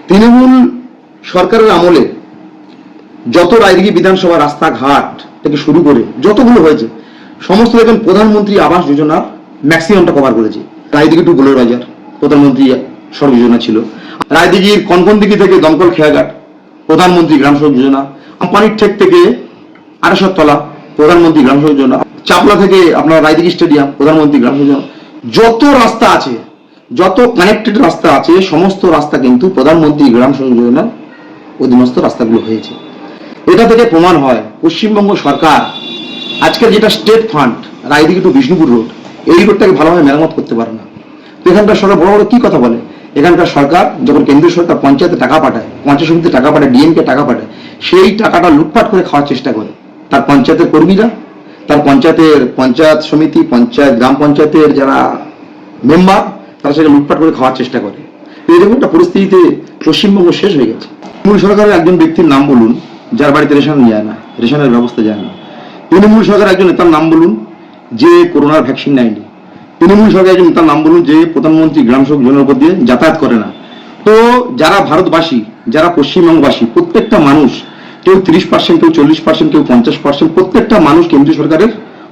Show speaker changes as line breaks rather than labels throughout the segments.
তৃণমূল সরকারের আমলে যত রায়দিঘি বিধানসভা রাস্তাঘাট থেকে শুরু করে যতগুলো হয়েছে সমস্ত দেখবেন প্রধানমন্ত্রী আবাস যোজনা ম্যাক্সিমামটা কভার করেছে। রায়দিঘি টু গোলের বাজার প্রধানমন্ত্রী সড়ক যোজনা ছিল। রায়দিঘির কনকনদিঘি থেকে দমকল খেয়াঘাট প্রধানমন্ত্রী গ্রাম সড়ক যোজনা। কোম্পানির ঠেক থেকে আড়াশতলা প্রধানমন্ত্রী গ্রাম সড়ক যোজনা। চাপলা থেকে আপনার রায়দিঘি স্টেডিয়াম প্রধানমন্ত্রী গ্রাম সড়ক যোজনা। যত রাস্তা আছে, যত কানেক্টেড রাস্তা আছে, সমস্ত রাস্তা কিন্তু প্রধানমন্ত্রী গ্রাম সড়ক যোজনার অধীনস্থ রাস্তাগুলো হয়েছে। এটা থেকে প্রমাণ হয় পশ্চিমবঙ্গ সরকার আজকের যেটা state fund Raidighi to Bishnupur road, এই রোডটাকে ভালোভাবে মেরামত করতে পারে না। তো এখানকার সরকার বড় বড় কি কথা বলে, এখানকার সরকার যখন কেন্দ্রীয় সরকার পঞ্চায়েতে টাকা পাঠায়, পঞ্চায়েত সমিতিতে টাকা পাঠায়, ডিএমকে টাকা পাঠায়, সেই টাকাটা লুটপাট করে খাওয়ার চেষ্টা করে তার পঞ্চায়েতের কর্মীরা, তার পঞ্চায়েত সমিতি, গ্রাম পঞ্চায়েতের যারা মেম্বার, তারা সেটা লুটপাট করে খাওয়ার চেষ্টা করে। এরকম একটা পরিস্থিতিতে পশ্চিমবঙ্গ শেষ হয়ে গেছে। তৃণমূল সরকারের একজন ব্যক্তির নাম বলুন যার বাড়িতে রেশন যায় না, রেশনের ব্যবস্থা যায় না। তৃণমূল সরকারের একজন নেতার নাম বলুন যে করোনার ভ্যাকসিন নেয়নি। তৃণমূল সরকারের একজন নেতার নাম বলুন যে প্রধানমন্ত্রী গ্রাম সড়ক যোজনার উপর দিয়ে যাতায়াত করে না। তো যারা ভারতবাসী, যারা পশ্চিমবঙ্গবাসী, প্রত্যেকটা মানুষ, কেউ 30%, কেউ 40%, কেউ 50%, প্রত্যেকটা মানুষ কেন্দ্রীয় সরকারের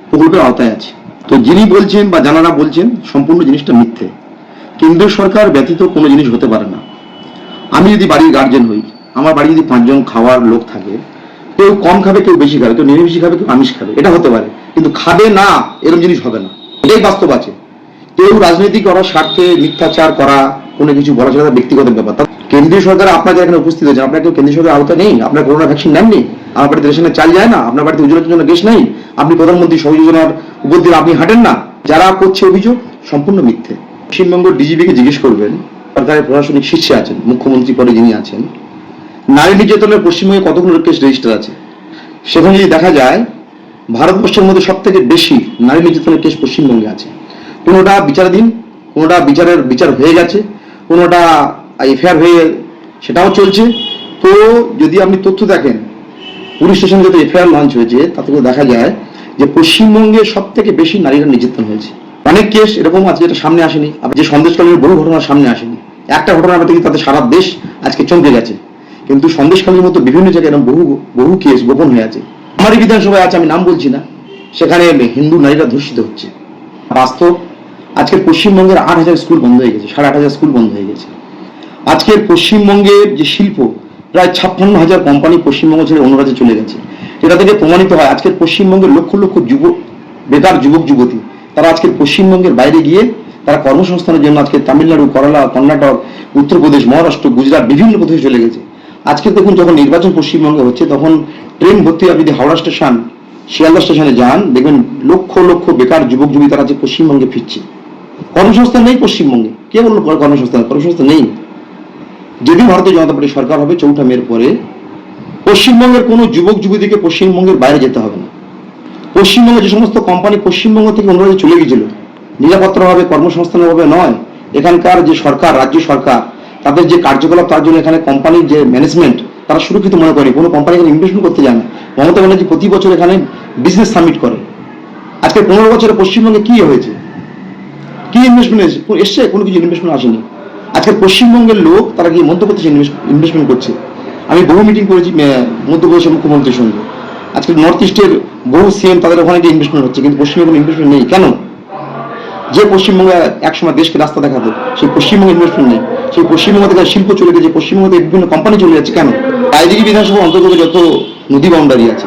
প্রকল্পের আওতায় আছে। তো যিনি বলছেন বা যারা বলছেন সম্পূর্ণ জিনিসটা মিথ্যে। কেন্দ্রীয় সরকার ব্যতীত কোনো জিনিস হতে পারে না। আমি যদি বাড়ির গার্জেন হই, আমার বাড়ি যদি 5 জন খাওয়ার লোক থাকে, কেউ কম খাবে, কেউ বেশি খাবে, কেউ নিরামিষ খাবে, কেউ আমিষ খাবে, এটা হতে পারে, কিন্তু খাবে না এরকম জিনিস হবে না। এটাই বাস্তব আছে। কেউ রাজনীতি করার স্বার্থে মিথ্যাচার করা, কোনো কিছু বলা সেটা ব্যক্তিগত ব্যাপার। কেন্দ্রীয় সরকার আপনাদের এখানে উপস্থিত হয়েছে, আপনার কেউ কেন্দ্রীয় সরকারের আওতা নেই, আপনার করোনা ভ্যাকসিন নেননি, আমার বাড়িতে রেশনের চাল যায় না, আপনার বাড়িতে উজ্জ্বলার জন্য গ্যাস নেই, আপনি প্রধানমন্ত্রী সড়ক যোজনার উপর দিয়ে আপনি হাঁটেন না, যারা করছে অভিযোগ সম্পূর্ণ মিথ্যে। পশ্চিমবঙ্গ ডিজিপিকে জিজ্ঞেস করবেন, সরকারের প্রশাসনিক শীর্ষে আছেন, মুখ্যমন্ত্রী পদে যিনি আছেন, নারী নির্যাতনের পশ্চিমবঙ্গে কতগুলো কেস রেজিস্টার আছে। সেখানে যদি দেখা যায় ভারতবর্ষের মধ্যে সব থেকে বেশি নারী নির্যাতনের কেস পশ্চিমবঙ্গে আছে। কোনোটা বিচারাধীন, কোনোটা বিচার হয়ে গেছে, কোনোটা এফআইআর হয়ে সেটাও চলছে। তো যদি আপনি তথ্য দেখেন, পুলিশ স্টেশনে যত এফআইআর লঞ্চ হয়েছে তাতে দেখা যায় যে পশ্চিমবঙ্গে সব থেকে বেশি নারীরা নির্যাতন হয়েছে। অনেক কেস এরকম আছে যেটা সামনে আসেনি, যে সন্দেশখালীর বহু ঘটনা সামনে আসেনি। একটা ঘটনা থেকে তাতে সারা দেশ আজকে চমকে গেছে, কিন্তু সন্দেশখালীর মতো বিভিন্ন জায়গায় এরকম বহু কেস গোপন হয়ে আছে। আমারই বিধানসভায় আছে, আমি নাম বলছি না, সেখানে হিন্দু নারীরা ধর্ষিত হচ্ছে। বাস্তব আজকের পশ্চিমবঙ্গের 8,000 স্কুল বন্ধ হয়ে গেছে, 8,500 স্কুল বন্ধ হয়ে গেছে। আজকের পশ্চিমবঙ্গের যে শিল্প, প্রায় 56,000 কোম্পানি পশ্চিমবঙ্গ ছেড়ে অন্য রাজ্যে চলে গেছে। এটা থেকে প্রমাণিত হয় আজকের পশ্চিমবঙ্গের লক্ষ লক্ষ বেকার যুবক যুবতী, তারা আজকের পশ্চিমবঙ্গের বাইরে গিয়ে তারা কর্মসংস্থানের জন্য আজকে তামিলনাড়ু, কেরালা, কর্ণাটক, উত্তরপ্রদেশ, মহারাষ্ট্র, গুজরাট বিভিন্ন প্রদেশে চলে গেছে। আজকে দেখুন যখন নির্বাচন পশ্চিমবঙ্গে হচ্ছে তখন ট্রেন ভর্তি, আপনি যদি হাওড়া স্টেশন, শিয়ালদা স্টেশনে যান, দেখবেন লক্ষ লক্ষ বেকার যুবক যুবতী তারা যে পশ্চিমবঙ্গে ফিরছে। কর্মসংস্থান নেই পশ্চিমবঙ্গে, কে বললো কর্মসংস্থান নেই? যেদিন ভারতীয় জনতা পার্টি সরকার হবে 4 মের পরে, পশ্চিমবঙ্গের কোনো যুবক যুবতীকে পশ্চিমবঙ্গের বাইরে যেতে হবে না। পশ্চিমবঙ্গে যে সমস্ত কোম্পানি পশ্চিমবঙ্গ থেকে অন্য রাজ্যে চলে গিয়েছিল, নিরাপত্তার ভাবে, কর্মসংস্থানের ভাবে নয়, এখানকার যে সরকার, রাজ্য সরকার, তাদের যে কার্যকলাপ, তার জন্য এখানে কোম্পানির যে ম্যানেজমেন্ট তারা সুরক্ষিত মনে করেনি। কোনো কোম্পানি এখানে ইনভেস্টমেন্ট করতে যায় না। মমতা ব্যানার্জি প্রতি বছর এখানে বিজনেস সামিট করে। আজকে 15 বছরে পশ্চিমবঙ্গে কি হয়েছে, কি ইনভেস্টমেন্ট এসছে? কোনো কিছু ইনভেস্টমেন্ট আসেনি। আজকে পশ্চিমবঙ্গের লোক তারা গিয়ে মধ্যপ্রদেশে ইনভেস্টমেন্ট করছে। আমি বহু মিটিং করেছি মধ্যপ্রদেশের মুখ্যমন্ত্রীর সঙ্গে। আজকে নর্থ ইস্টের বহু সিএম তাদের ওখানে গিয়ে ইনভেস্টমেন্ট হচ্ছে, কিন্তু পশ্চিমবঙ্গে কোনো ইনভেস্টমেন্ট নেই। কেন? যে পশ্চিমবঙ্গে একসময় দেশকে রাস্তা দেখাতো, সেই পশ্চিমবঙ্গে ইনভেস্টমেন্ট নেই। সেই পশ্চিমবঙ্গ থেকে শিল্প চলে গেছে, পশ্চিমবঙ্গ থেকে বিভিন্ন কোম্পানি চলে যাচ্ছে। কেন? রায়দিঘি বিধানসভা অন্তর্গত যত নদী বাউন্ডারি আছে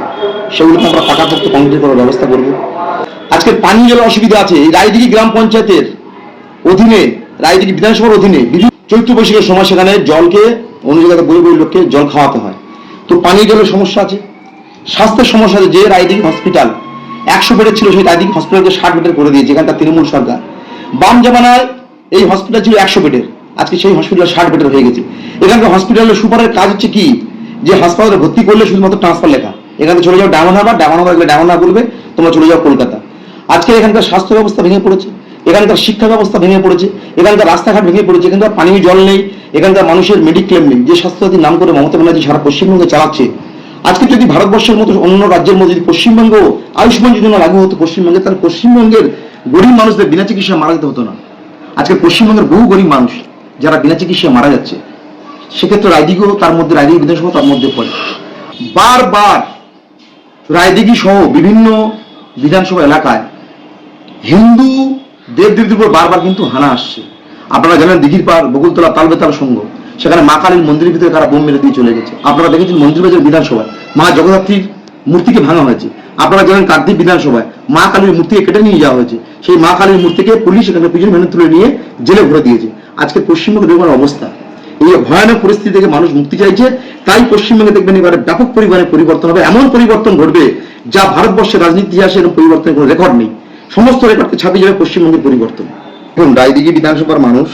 সেগুলোকে আমরা পাকাপোক্ত কংক্রিট করার ব্যবস্থা করবো। আজকে পানীয় জলের অসুবিধা আছে। এই রায়দিঘি গ্রাম পঞ্চায়েতের অধীনে, রায়দিঘি বিধানসভার অধীনে চৈত্র বৈশাখের সময় সেখানে জলকে অন্য জায়গাতে বই লোককে জল খাওয়াতে হয়। তো পানীয় জলের সমস্যা আছে, স্বাস্থ্যের সমস্যা আছে। যে রায়দিঘি হসপিটাল 100 বেডের ছিল, সেই রায়দিঘি হসপিটালকে 60 বেডের করে দিয়েছে এখানকার তৃণমূল সরকার। বাম জামানায় এই হসপিটাল ছিল 100 বেডের, আজকে সেই হসপিটাল 60 বেডের হয়ে গেছে। এখানকার হসপিটালের সুপারের কাজ হচ্ছে কি, যে হাসপাতালে ভর্তি করলে শুধুমাত্র ট্রান্সফার লেখা, এখানে চলে যাও ডায়মন্ড হারবার বলবে তোমরা চলে যাও কলকাতা। আজকে এখানকার স্বাস্থ্য ব্যবস্থা ভেঙে পড়েছে, এখানকার শিক্ষা ব্যবস্থা ভেঙে পড়েছে, এখানকার রাস্তাঘাট ভেঙে পড়েছে, এখানকার পানীয় জল নেই, এখানকার মানুষের মেডিক্লেম নেই। যে স্বাস্থ্যসাথীর নাম করে মমতা ব্যানার্জি সারা পশ্চিমবঙ্গে চালাচ্ছে। আজকে যদি ভারতবর্ষের মতো অন্য রাজ্যের মধ্যে যদি পশ্চিমবঙ্গ আয়ুষ্মান যোজনা লাগু হতো পশ্চিমবঙ্গে, তাহলে পশ্চিমবঙ্গের গরিব মানুষদের বিনা চিকিৎসায় মারা যেতে হতো না। আজকে পশ্চিমবঙ্গের বহু গরিব মানুষ যারা বিনা চিকিৎসায় মারা যাচ্ছে, সেক্ষেত্রে রায়দিঘিও তার মধ্যে, রায়দিঘি বিধানসভা তার মধ্যে পড়ে। বারবার রায়দিঘি সহ বিভিন্ন বিধানসভা এলাকায় হিন্দু দেবদেবীর উপর বারবার কিন্তু হানা আসছে। আপনারা জানেন দিঘির পাড় বকুলতলা তালবেতাল সংঘ, সেখানে মা কালীর মন্দিরের ভিতরে তারা বোম মেরে দিয়ে চলে গেছে। আপনারা দেখেছেন মন্দিরবাজার বিধানসভায় মা জগদ্ধাত্রীর মূর্তিকে ভাঙা হয়েছে। আপনারা জানেন কাকদ্বীপ বিধানসভায় মা কালীর মূর্তিকে কেটে নিয়ে যাওয়া হয়েছে। সেই মা কালীর মূর্তিকে পুলিশ এখানে পিছনে মেনে তুলে নিয়ে জেলে ভরে দিয়েছে। আজকে পশ্চিমবঙ্গে দেখবেন অবস্থা, এই ভয়ানক পরিস্থিতি থেকে মানুষ মুক্তি চাইছে। তাই পশ্চিমবঙ্গে দেখবেন এবারে ব্যাপক পরিমাণে পরিবর্তন হবে, এমন পরিবর্তন ঘটবে যা ভারতবর্ষের রাজনীতি ইতিহাসে এরকম পরিবর্তনের কোনো রেকর্ড নেই। সমস্ত রেকর্ডকে ছাপিয়ে যাবে পশ্চিমবঙ্গের পরিবর্তন। এখন রায়দিঘি বিধানসভার মানুষ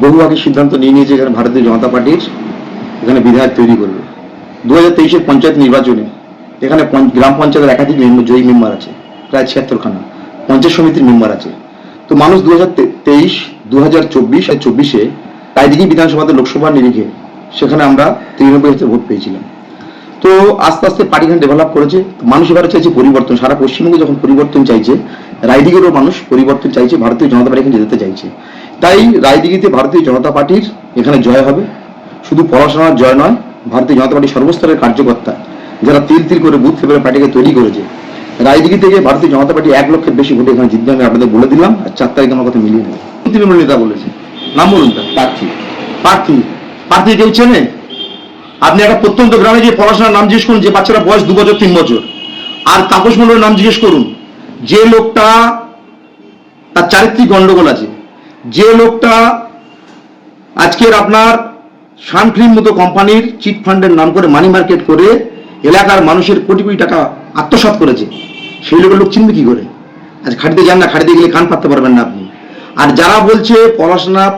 বহু আগে সিদ্ধান্ত নিয়ে নিয়েছে এখানে ভারতীয় জনতা পার্টির এখানে বিধায়ক তৈরি করবে। 2023-এর পঞ্চায়েত নির্বাচনে এখানে গ্রাম পঞ্চায়েতের একাধিক জয়ী মেম্বার আছে, প্রায় 76খানা পঞ্চায়েত সমিতির মেম্বার আছে। তো মানুষ 2023, 2024 আর 24-এ রায়দিঘি বিধানসভাতে লোকসভা নিরিখে সেখানে আমরা 93% ভোট পেয়েছিলাম। তো আস্তে আস্তে পার্টি এখানে ডেভেলপ করেছে। মানুষ এবারে চাইছে পরিবর্তন। সারা পশ্চিমবঙ্গে যখন পরিবর্তন চাইছে, রায়দিঘিরও মানুষ পরিবর্তন চাইছে, ভারতীয় জনতা পার্টি এখানে যেতে চাইছে। তাই রায়দিঘিতে ভারতীয় জনতা পার্টির এখানে জয় হবে। শুধু পড়াশোনার জয় নয়, ভারতীয় জনতা পার্টির সর্বস্তরের কার্যকর্তা যারা তিল তিল করে বুথ ফেব্রুয়ারি পার্টিকে তৈরি করেছে, রায়দিঘি থেকে ভারতীয় জনতা পার্টি 1 লক্ষের বেশি ভোটে এখানে জিতবে। আমি আপনাদের বলে দিলাম, আর 4 তারিখ আমার কথা মিলিয়ে নেবে। তৃণমূল নেতা বলেছে, নাম বলুন তার। প্রার্থী কেউ চেনে? আপনি একটা প্রত্যন্ত গ্রামে গিয়ে পড়াশোনার নাম জিজ্ঞেস করুন, যে বাচ্চারা বয়স 2 বছর 3 বছর, আর তাপস মণ্ডলের নাম জিজ্ঞেস করুন, যে লোকটা তার চারিত্রিক গন্ডগোল আছে, যে লোকটা আজকের আপনার সানফিল্ম মতো কোম্পানির চিট ফান্ডের নাম করে মানি মার্কেট করে এলাকার মানুষের কোটি কোটি টাকা আত্মসাৎ করেছে, সেই লোকের লোক চিনবে কি করে? আজ খাটিতে যান না, খাটিতে গেলে কান পাততে পারবেন না আপনি। আর যারা বলছে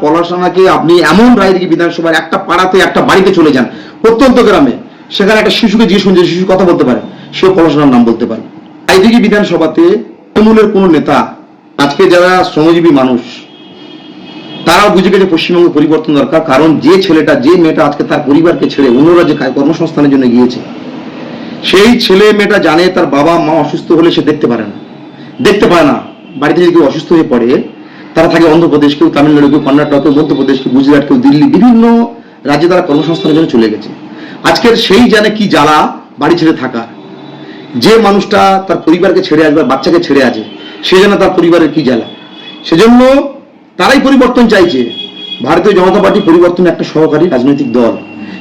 পড়াশোনাকে আপনি এমন রায়দিঘি বিধানসভার একটা পাড়াতে একটা বাড়িতে চলে যান, প্রত্যন্ত গ্রামে, সেখানে একটা শিশুকে জিজ্ঞেস করুন, যে শিশু কথা বলতে পারে, সেও পড়াশোনার নাম বলতে পারে। রায়দিঘি বিধানসভাতে তৃণমূলের কোনো নেতা, আজকে যারা শ্রমজীবী মানুষ, তারাও বুঝে গেছে পশ্চিমবঙ্গে পরিবর্তন দরকার। কারণ যে ছেলেটা, যে মেয়েটা আজকে তার পরিবারকে ছেড়ে অন্য রাজ্যে কর্মসংস্থানের জন্য গিয়েছে, সেই ছেলে মেয়েটা জানে তার বাবা মা অসুস্থ হলে সে দেখতে পারে না। বাড়িতে যদি কেউ অসুস্থ হয়ে পড়ে, তারা থাকে অন্ধ্রপ্রদেশ, কেউ তামিলনাড়ু, কেউ কর্ণাটক, কেউ মধ্যপ্রদেশ, কেউ গুজরাট, কেউ দিল্লি, বিভিন্ন রাজ্যে তারা কর্মসংস্থানের জন্য চলে গেছে। আজকের সেই জানে কি জ্বালা বাড়ি ছেড়ে থাকা। যে মানুষটা তার পরিবারকে ছেড়ে আসবে, বাচ্চাকে ছেড়ে আছে, সে জানে তার পরিবারের কি জ্বালা। সেজন্য তারাই পরিবর্তন চাইছে। ভারতীয় জনতা পার্টি পরিবর্তনের একটা সহকারী রাজনৈতিক দল,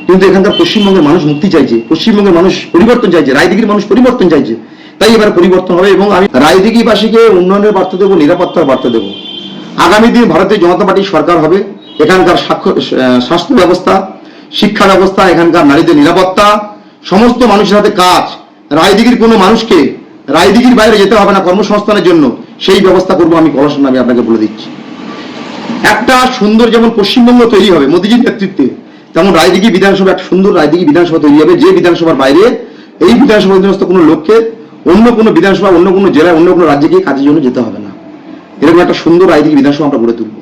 কিন্তু এখানকার পশ্চিমবঙ্গের মানুষ মুক্তি চাইছে, পশ্চিমবঙ্গের মানুষ পরিবর্তন চাইছে, রায়দিঘির মানুষ পরিবর্তন চাইছে। তাই এবার পরিবর্তন হবে, এবং আমি রায়দিঘিবাসীকে উন্নয়নের বার্তা দেবো, নিরাপত্তার বার্তা দেবো। আগামী দিন ভারতীয় জনতা পার্টির সরকার হবে। এখানকার স্বাস্থ্য ব্যবস্থা, শিক্ষা ব্যবস্থা, এখানকার নারীদের নিরাপত্তা, সমস্ত মানুষের হাতে কাজ। রায়দিঘির কোনো মানুষকে রায়দিঘির বাইরে যেতে হবে না কর্মসংস্থানের জন্য, সেই ব্যবস্থা করবো আমি কলসন নামে আপনাকে বলে দিচ্ছি। একটা সুন্দর যেমন পশ্চিমবঙ্গ তৈরি হবে মোদীজির নেতৃত্বে, তেমন রায়দিঘি বিধানসভা একটা সুন্দর রায়দিঘি বিধানসভা তৈরি হবে, যে বিধানসভার বাইরে এই বিধানসভার অধীনস্থ কোনো লোককে অন্য কোনো বিধানসভা, অন্য কোনো জেলায়, অন্য কোনো রাজ্যে গিয়ে কাজের জন্য যেতে হবে না। এরকম একটা সুন্দর রায়দিঘি বিধানসভা আমরা গড়ে তুলব।